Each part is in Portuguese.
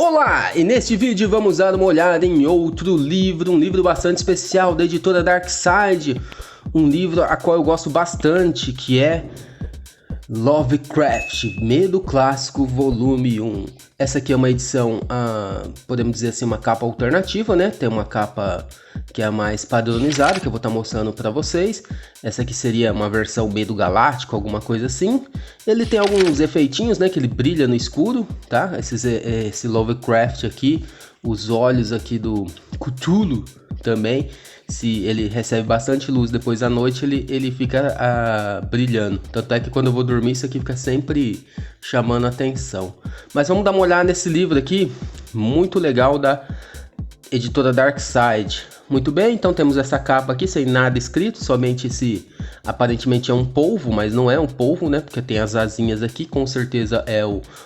Olá! E neste vídeo vamos dar uma olhada em outro livro, um livro bastante especial da editora Darkside, um livro a qual eu gosto bastante, que é Lovecraft, Medo Clássico, volume 1. Essa aqui é uma edição, podemos dizer assim, uma capa alternativa, né? Tem uma capa que é a mais padronizada, que eu vou estar mostrando para vocês. Essa aqui seria uma versão Medo Galáctico, alguma coisa assim. Ele tem alguns efeitinhos, né? Que ele brilha no escuro, tá? Esse Lovecraft aqui, os olhos aqui do Cthulhu também. Se ele recebe bastante luz depois da noite, ele fica brilhando. Tanto é que quando eu vou dormir, isso aqui fica sempre chamando a atenção. Mas vamos dar uma olhada nesse livro aqui, muito legal, da editora Darkside. Muito bem, então temos essa capa aqui sem nada escrito, somente aparentemente é um polvo, mas não é um polvo, né? Porque tem as asinhas aqui, com certeza é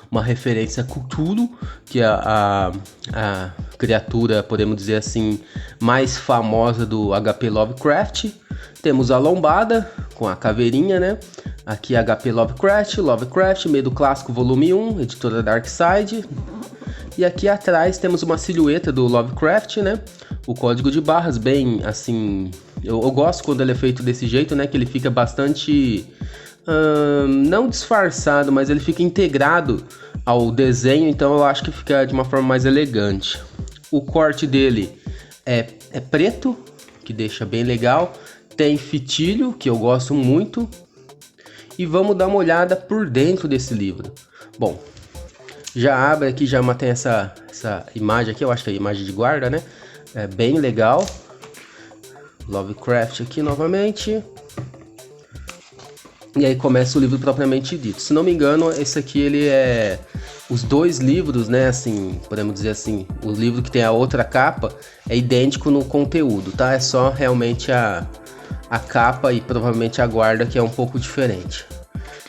uma referência a Cthulhu, que é a criatura, podemos dizer assim, mais famosa do HP Lovecraft. Temos a lombada com a caveirinha, né? Aqui HP Lovecraft, Medo Clássico volume 1, editora Darkside. E aqui atrás temos uma silhueta do Lovecraft, né? O código de barras bem assim... Eu gosto quando ele é feito desse jeito, né? Que ele fica bastante... não disfarçado, mas ele fica integrado ao desenho. Então eu acho que fica de uma forma mais elegante. O corte dele é preto, que deixa bem legal. Tem fitilho, que eu gosto muito. E vamos dar uma olhada por dentro desse livro. Bom... Já abre aqui, já tem essa imagem aqui, eu acho que é a imagem de guarda, né? É bem legal. Lovecraft aqui novamente. E aí começa o livro propriamente dito. Se não me engano, esse aqui ele é... Os dois livros, né, assim, podemos dizer assim, o livro que tem a outra capa é idêntico no conteúdo, tá? É só realmente a capa e provavelmente a guarda que é um pouco diferente.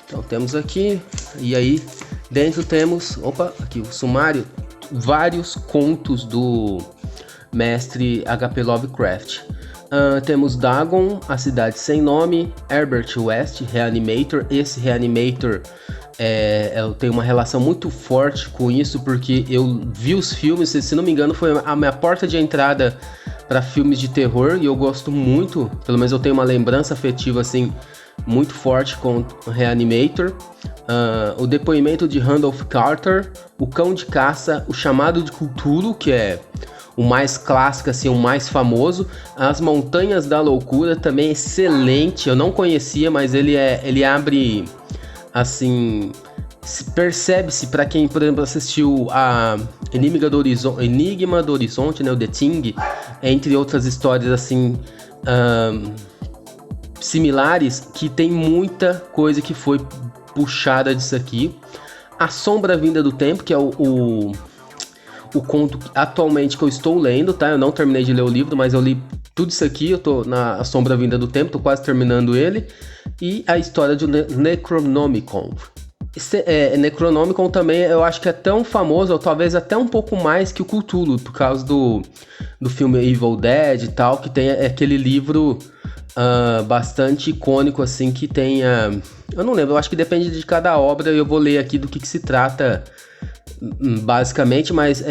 Então temos aqui, e aí... Dentro temos, aqui o sumário, vários contos do mestre HP Lovecraft. Temos Dagon, A Cidade Sem Nome, Herbert West, Reanimator. Esse Reanimator, eu tenho uma relação muito forte com isso, porque eu vi os filmes, se não me engano foi a minha porta de entrada para filmes de terror, e eu gosto muito, pelo menos eu tenho uma lembrança afetiva assim, muito forte com Reanimator. O depoimento de Randolph Carter, O Cão de Caça, O Chamado de Cthulhu, que é o mais clássico, assim, o mais famoso. As Montanhas da Loucura, também excelente, eu não conhecia, mas ele abre, assim, percebe-se para quem, por exemplo, assistiu a Enigma do Horizonte, né, o The Thing, entre outras histórias, assim, similares, que tem muita coisa que foi puxada disso aqui. A Sombra Vinda do Tempo, que é o conto atualmente que eu estou lendo, tá? Eu não terminei de ler o livro, mas eu li tudo isso aqui, eu tô na Sombra Vinda do Tempo, tô quase terminando ele. E a história de Necronomicon. Necronomicon também eu acho que é tão famoso, ou talvez até um pouco mais que o Cthulhu, por causa do filme Evil Dead e tal, que tem aquele livro bastante icônico, assim, que tem... eu não lembro, eu acho que depende de cada obra, eu vou ler aqui do que se trata basicamente, mas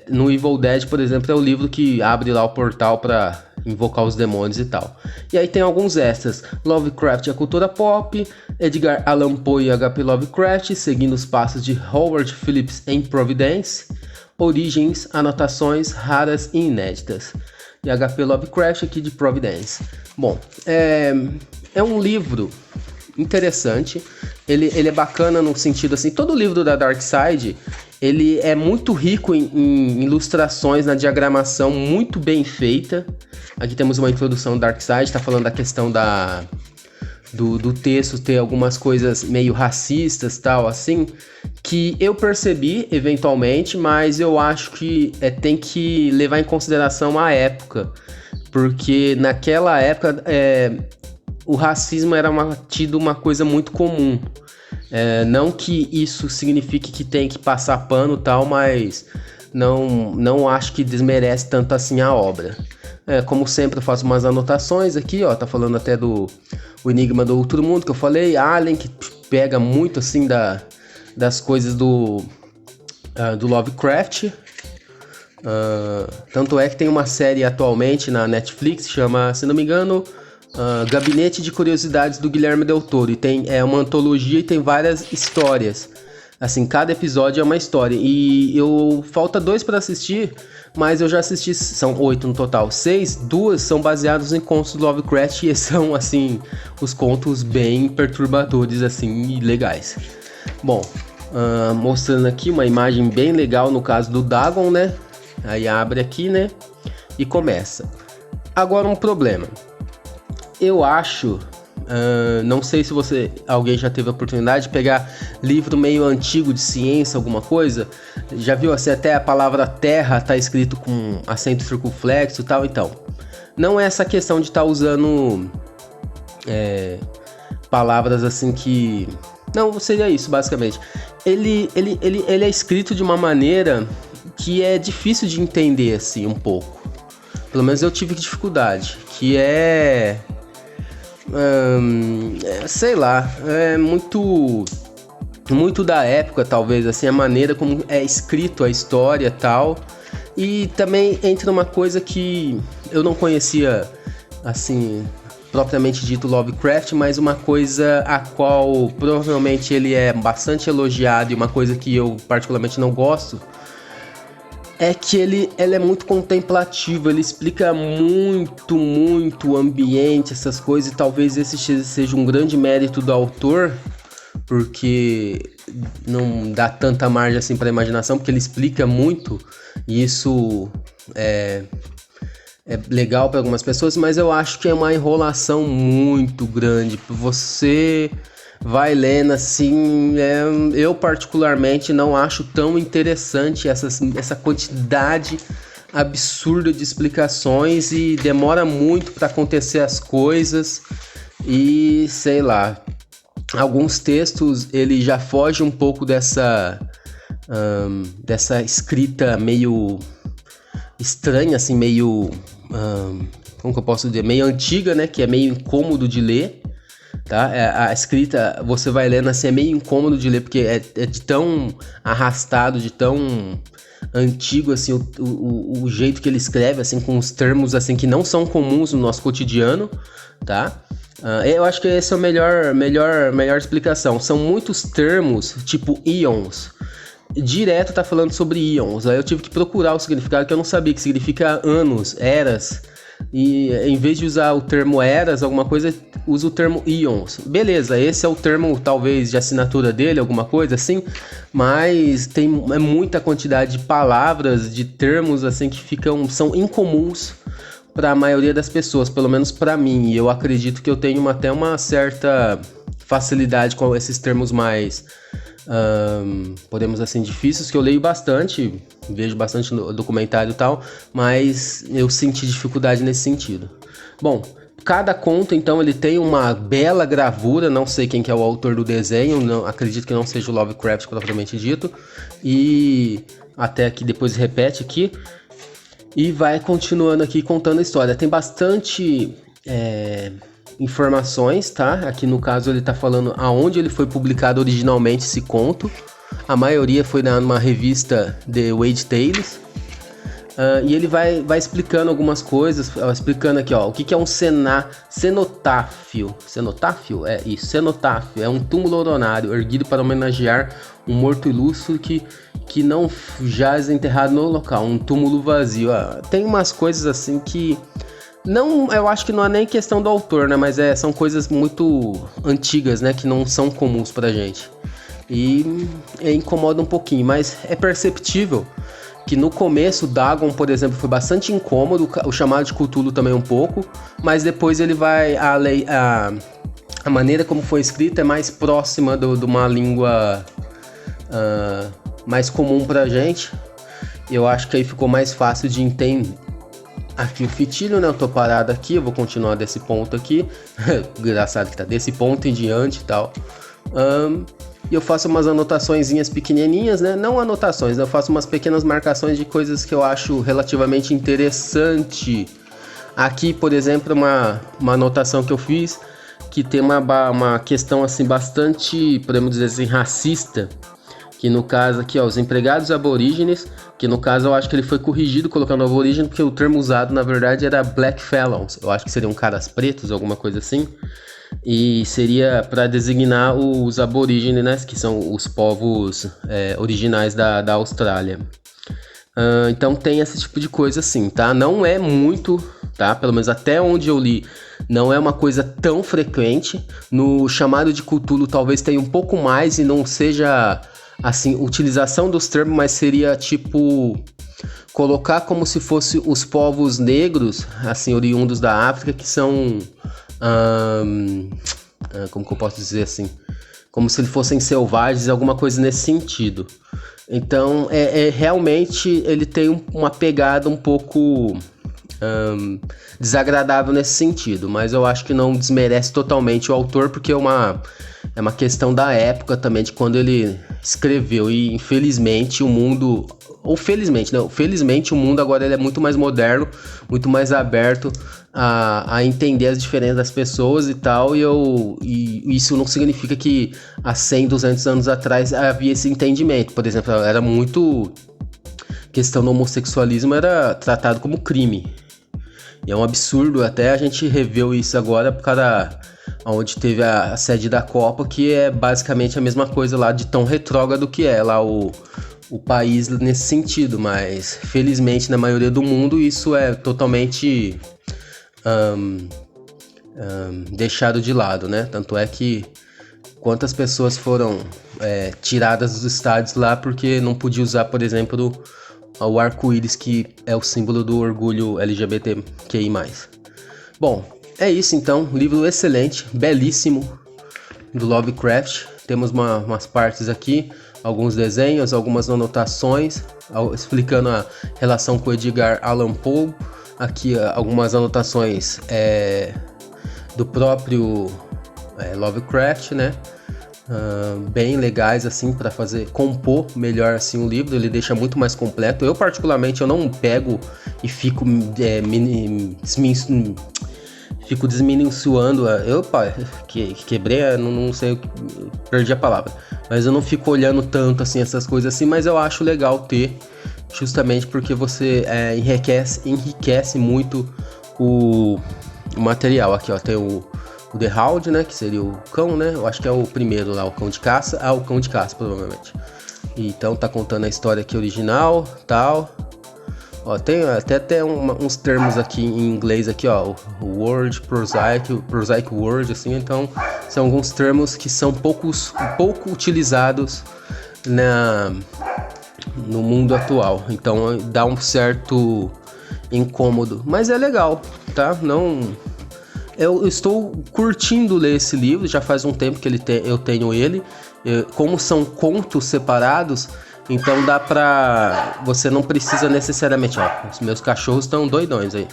no Evil Dead, por exemplo, é o livro que abre lá o portal para invocar os demônios e tal. E aí tem alguns extras: Lovecraft e a cultura pop, Edgar Allan Poe e HP Lovecraft, seguindo os passos de Howard Phillips em Providence, origens, anotações raras e inéditas. E HP Lovecraft aqui de Providence. Bom, é um livro interessante, ele é bacana no sentido assim, todo livro da Darkside, ele é muito rico em ilustrações, na diagramação muito bem feita. Aqui temos uma introdução da Darkside, está falando da questão do texto ter algumas coisas meio racistas, tal, assim, que eu percebi eventualmente, mas eu acho que tem que levar em consideração a época, porque naquela época o racismo era tido uma coisa muito comum. Não que isso signifique que tem que passar pano e tal, mas não acho que desmerece tanto assim a obra. Como sempre eu faço umas anotações aqui, ó, tá falando até do O Enigma do Outro Mundo, que eu falei, Alien, que pega muito assim das coisas do Lovecraft. Tanto é que tem uma série atualmente na Netflix, chama, se não me engano, Gabinete de Curiosidades do Guilherme Del Toro. E é uma antologia e tem várias histórias. Assim, cada episódio é uma história. E falta 2 para assistir, mas eu já assisti, são 8 no total. 2 são baseados em contos do Lovecraft e são, assim, os contos bem perturbadores, assim, e legais. Bom, mostrando aqui uma imagem bem legal no caso do Dagon, né? Aí abre aqui, né? E começa. Agora um problema. Eu acho... não sei se alguém já teve a oportunidade de pegar livro meio antigo de ciência, alguma coisa. Já viu assim, até a palavra terra tá escrito com acento circunflexo e tal. Então, não é essa questão de estar usando palavras assim que... Não, seria isso basicamente. Ele é escrito de uma maneira que é difícil de entender assim um pouco. Pelo menos eu tive dificuldade. Que sei lá, é muito da época, talvez, assim, a maneira como é escrito a história e tal. E também entra uma coisa que eu não conhecia, assim, propriamente dito Lovecraft, mas uma coisa a qual provavelmente ele é bastante elogiado e uma coisa que eu particularmente não gosto, é que ele é muito contemplativo, ele explica muito o ambiente, essas coisas, e talvez esse seja um grande mérito do autor, porque não dá tanta margem assim para imaginação, porque ele explica muito, e isso é legal para algumas pessoas, mas eu acho que é uma enrolação muito grande. Você vai lendo assim, eu particularmente não acho tão interessante essa quantidade absurda de explicações e demora muito para acontecer as coisas e sei lá, alguns textos ele já foge um pouco dessa escrita meio estranha, assim, meio como que eu posso dizer, meio antiga, né, que é meio incômodo de ler. Tá? A escrita, você vai lendo assim, é meio incômodo de ler, porque é de tão arrastado, de tão antigo, assim, o jeito que ele escreve, assim, com os termos, assim, que não são comuns no nosso cotidiano, tá? Eu acho que essa é a melhor explicação. São muitos termos, tipo íons, direto tá falando sobre íons, aí eu tive que procurar o significado, que eu não sabia, que significa anos, eras. E em vez de usar o termo eras, alguma coisa, usa o termo íons. Beleza, esse é o termo talvez de assinatura dele, alguma coisa assim, mas tem muita quantidade de palavras, de termos assim que são incomuns para a maioria das pessoas, pelo menos para mim. E eu acredito que eu tenho até uma certa facilidade com esses termos mais, podemos assim, difíceis, que eu leio bastante, vejo bastante no documentário e tal, mas eu senti dificuldade nesse sentido. Bom, cada conto, então, ele tem uma bela gravura, não sei quem que é o autor do desenho, não, acredito que não seja o Lovecraft propriamente dito, e até que depois repete aqui, e vai continuando aqui contando a história. Tem bastante informações, tá? Aqui no caso ele tá falando aonde ele foi publicado originalmente esse conto. A maioria foi numa revista The Wade Tales. E ele vai explicando algumas coisas, explicando aqui, ó, o que é um cenotáfio. Cenotáfio? É isso, cenotáfio. É um túmulo honorário erguido para homenagear um morto ilustre que não jaz enterrado no local, um túmulo vazio. Tem umas coisas assim que... Não, eu acho que não é nem questão do autor, né? Mas são coisas muito antigas, né? Que não são comuns pra gente. E incomoda um pouquinho, mas é perceptível que no começo o Dagon, por exemplo, foi bastante incômodo, o chamado de Cthulhu também um pouco, mas depois ele vai... A maneira como foi escrita é mais próxima de uma língua mais comum pra gente. Eu acho que aí ficou mais fácil de entender. Aqui o fitilho, né? Eu tô parado aqui, eu vou continuar desse ponto aqui. Engraçado que tá desse ponto em diante e tal. E eu faço umas anotaçõezinhas pequenininhas, né? Não anotações, eu faço umas pequenas marcações de coisas que eu acho relativamente interessante. Aqui, por exemplo, uma anotação que eu fiz, que tem uma questão assim bastante, podemos dizer assim, racista, que no caso aqui, ó, os empregados aborígenes, que no caso eu acho que ele foi corrigido colocando aborígene, porque o termo usado na verdade era black felons, eu acho que seriam caras pretos, alguma coisa assim, e seria para designar os aborígenes, né, que são os povos originais da Austrália. Então tem esse tipo de coisa assim, tá? Não é muito, tá? Pelo menos até onde eu li, não é uma coisa tão frequente. No chamado de Cthulhu talvez tenha um pouco mais e não seja, assim, utilização dos termos, mas seria tipo colocar como se fosse os povos negros, assim, oriundos da África, que são, como que eu posso dizer assim? Como se eles fossem selvagens, alguma coisa nesse sentido. Então, realmente ele tem uma pegada um pouco desagradável nesse sentido, mas eu acho que não desmerece totalmente o autor, porque é uma questão da época também, de quando ele escreveu, e infelizmente o mundo, ou felizmente, não, felizmente o mundo agora ele é muito mais moderno, muito mais aberto a entender as diferenças das pessoas e tal, e isso não significa que há 100, 200 anos atrás havia esse entendimento. Por exemplo, era muito... questão do homossexualismo era tratado como crime. E é um absurdo, até a gente reveu isso agora por causa onde teve a sede da Copa, que é basicamente a mesma coisa lá, de tão retrógrado que é lá o país nesse sentido, mas felizmente na maioria do mundo isso é totalmente deixado de lado, né? Tanto é que quantas pessoas foram tiradas dos estádios lá porque não podia usar, por exemplo, o arco-íris, que é o símbolo do orgulho LGBTQI+. Bom, é isso então, livro excelente, belíssimo, do Lovecraft. Temos umas partes aqui, alguns desenhos, algumas anotações, explicando a relação com Edgar Allan Poe. Aqui algumas anotações do próprio Lovecraft, né? Bem legais assim para compor melhor assim o livro. Ele deixa muito mais completo. Eu particularmente eu não pego e fico desminuindo. Quebrei, não sei, perdi a palavra. Mas eu não fico olhando tanto assim essas coisas assim, mas eu acho legal ter, justamente porque você enriquece muito o material. Aqui ó, tem o The Hound, né, que seria o cão, né, eu acho que é o primeiro lá, o cão de caça, o cão de caça provavelmente. Então tá contando a história aqui original, tal. Ó, tem até uns termos aqui em inglês aqui, ó, o Word, Prosaic Word, assim, então são alguns termos que são pouco utilizados no mundo atual, então dá um certo incômodo, mas é legal, tá? Eu estou curtindo ler esse livro, já faz um tempo que eu tenho ele, como são contos separados, então dá pra... você não precisa necessariamente... Ó, os meus cachorros estão doidões aí.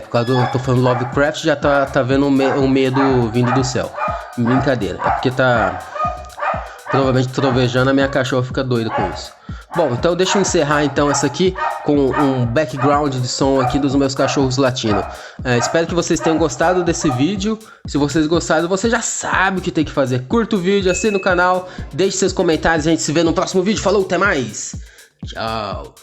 Por causa eu tô falando Lovecraft, já tá vendo um medo vindo do céu. Brincadeira, é porque tá provavelmente trovejando, a minha cachorra fica doida com isso. Bom, então deixa eu encerrar então essa aqui com um background de som aqui dos meus cachorros latindo. Espero que vocês tenham gostado desse vídeo. Se vocês gostaram, você já sabe o que tem que fazer. Curta o vídeo, assina o canal, deixe seus comentários. A gente se vê no próximo vídeo. Falou, até mais. Tchau.